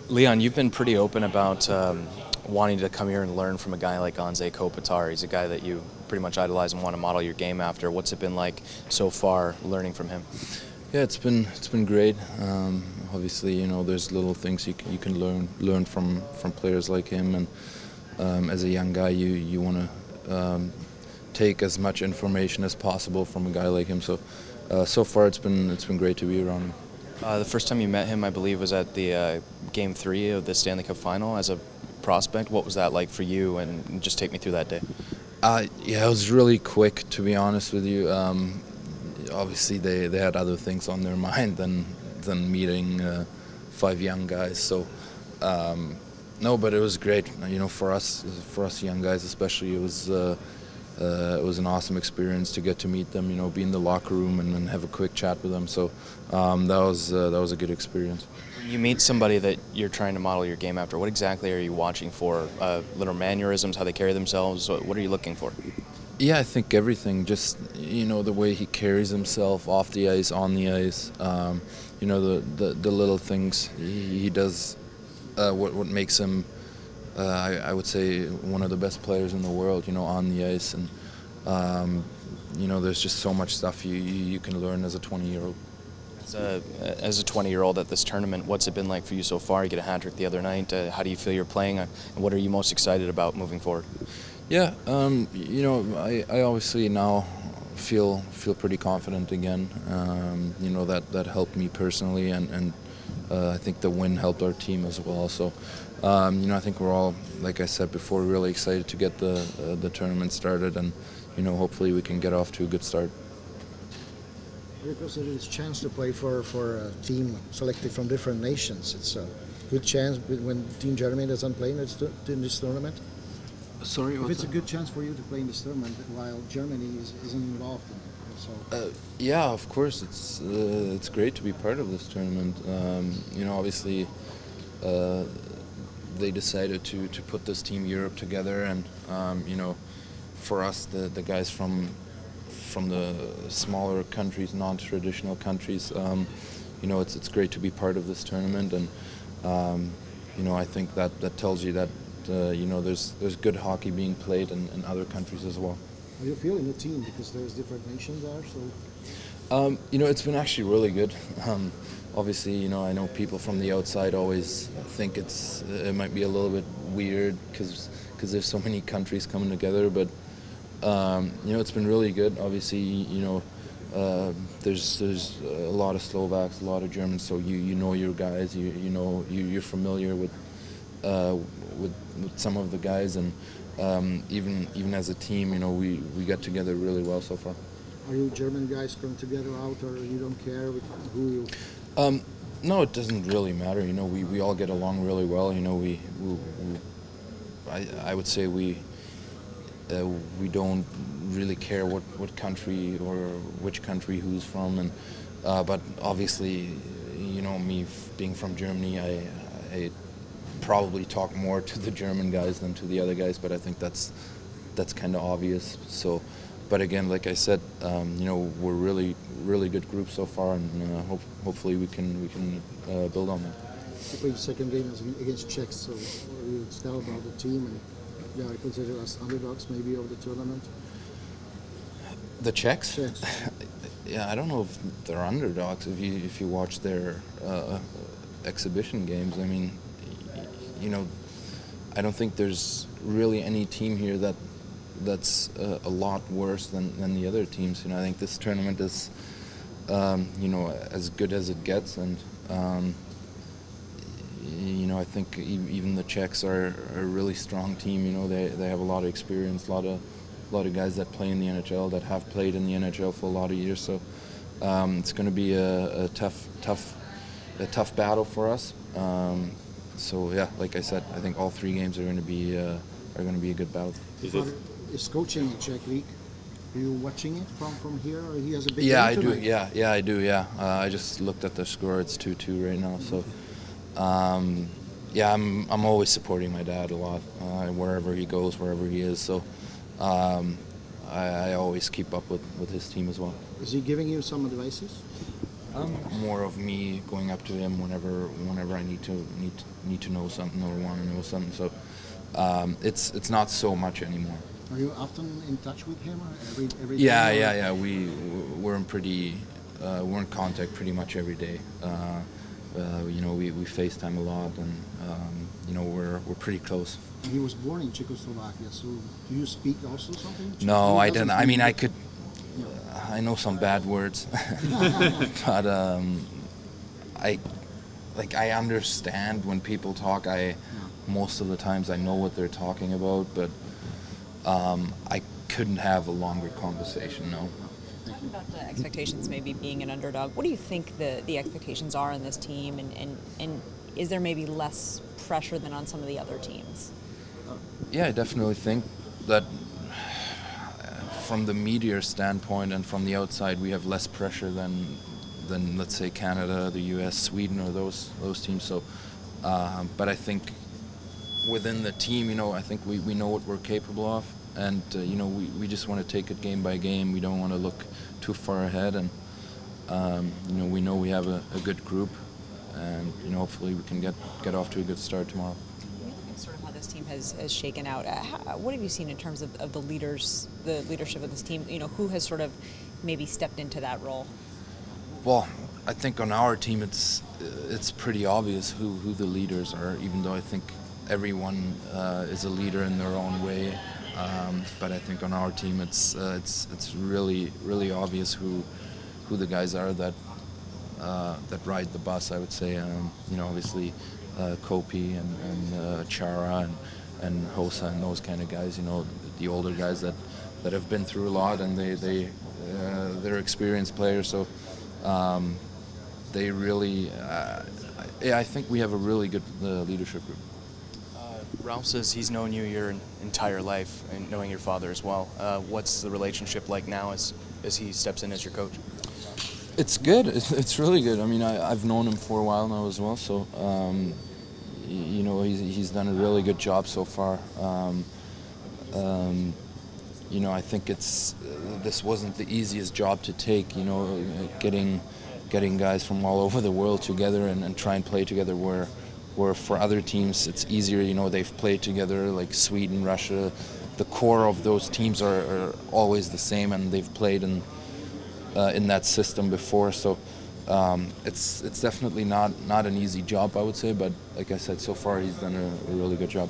Leon, you've been pretty open about wanting to come here and learn from a guy like Anze Kopitar. He's a guy that you pretty much idolize and want to model your game after. What's it been like so far learning from him? Yeah, it's been great. Obviously, there's little things you can learn from players like him, and as a young guy, you want to take as much information as possible from a guy like him. So far it's been great to be around him. The first time you met him, I believe, was at the Game 3 of the Stanley Cup Final as a prospect. What was that like for you? And just take me through that day. Yeah, it was really quick, to be honest with you. Obviously, they had other things on their mind than meeting five young guys. No, but it was great. For us young guys especially, it was an awesome experience to get to meet them. Be in the locker room and have a quick chat with them. So that was a good experience. You meet somebody that you're trying to model your game after. What exactly are you watching for? Little mannerisms, how they carry themselves? What are you looking for? Yeah, I think everything. Just the way he carries himself off the ice, on the ice. The little things he does. What makes him, I would say, one of the best players in the world. On the ice, and there's just so much stuff you can learn as a 20-year-old. As a 20-year-old at this tournament, what's it been like for you so far? You get a hat trick the other night. How do you feel you're playing? And what are you most excited about moving forward? Yeah, I obviously now feel pretty confident again. That helped me personally, and I think the win helped our team as well. So, I think we're all, like I said before, really excited to get the tournament started, and hopefully we can get off to a good start. Because it is a chance to play for a team selected from different nations. It's a good chance when Team Germany doesn't play in this tournament. Sorry, if it's a good chance for you to play in this tournament while Germany isn't involved in it. So. Yeah, of course, it's great to be part of this tournament. Obviously, they decided to put this Team Europe together, and for us, the guys from the smaller countries, non-traditional countries, it's great to be part of this tournament, and I think that tells you that there's good hockey being played in other countries as well. How do you feel in the team, because there's different nations there? So it's been actually really good. Obviously, I know people from the outside always think it might be a little bit weird because there's so many countries coming together, but it's been really good. Obviously, there's a lot of Slovaks, a lot of Germans, so you know your guys. You're familiar with some of the guys, and even as a team, we got together really well so far. Are you German guys come together out, or you don't care with who you? No, it doesn't really matter. We all get along really well. I would say we don't really care what country or which country who's from, and but obviously, me being from Germany, I probably talk more to the German guys than to the other guys, but I think that's kind of obvious. So, but again, like I said, we're really good group so far, and hopefully we can build on that. You played the second game against Czechs, so what do you tell about the team, and they are considered as underdogs maybe of the tournament? The Czechs? Czechs. Yeah, I don't know if they're underdogs. If you watch their exhibition games, I mean, I don't think there's really any team here that's a lot worse than the other teams. I think this tournament is as good as it gets, and I think even the Czechs are a really strong team. They have a lot of experience, a lot of guys that play in the NHL, that have played in the NHL for a lot of years. So it's going to be a tough battle for us. So yeah, like I said, I think all three games are going to be a good battle. Is coaching the Czech league? Are you watching it from here? Or he has a big Yeah, game I do. tonight? Yeah, I do. Yeah, I just looked at the score. It's 2-2 right now. So, yeah, I'm always supporting my dad a lot wherever he goes, wherever he is. So, I always keep up with his team as well. Is he giving you some advices? more of me going up to him whenever I need to know something or want to know something. So it's not so much anymore. Are you often in touch with him every Yeah, day? yeah. We're in contact pretty much every day. We FaceTime a lot, and we're pretty close. He was born in Czechoslovakia, so do you speak also something? No, He I doesn't didn't. I mean, speak- I know some bad words, but I understand when people talk. Most of the times I know what they're talking about, but I couldn't have a longer conversation. No. Talking about the expectations, maybe being an underdog, what do you think the expectations are on this team, and is there maybe less pressure than on some of the other teams? Yeah, I definitely think that from the media standpoint and from the outside, we have less pressure than let's say Canada, the U.S., Sweden, or those teams. So, but I think within the team, I think we know what we're capable of, and we just want to take it game by game. We don't want to look too far ahead, and we know we have a good group, and hopefully we can get off to a good start tomorrow. Sort of how this team has shaken out. What have you seen in terms of the leadership of this team? Who has sort of maybe stepped into that role? Well, I think on our team it's pretty obvious who the leaders are, even though I think everyone is a leader in their own way. But I think on our team it's really obvious who the guys are that ride the bus. I would say, obviously Kopi and Chara and Hossa and those kind of guys. The older guys that have been through a lot, and they're experienced players. So they really, I think we have a really good leadership group. Ralph says he's known you your entire life, and knowing your father as well. What's the relationship like now as he steps in as your coach? It's good. It's really good. I mean, I've known him for a while now as well, so he's done a really good job so far. I think this wasn't the easiest job to take. Getting guys from all over the world together and try and play together. Where for other teams it's easier. They've played together, like Sweden, Russia. The core of those teams are always the same, and they've played in that system before. So it's definitely not an easy job, I would say. But like I said, so far he's done a really good job.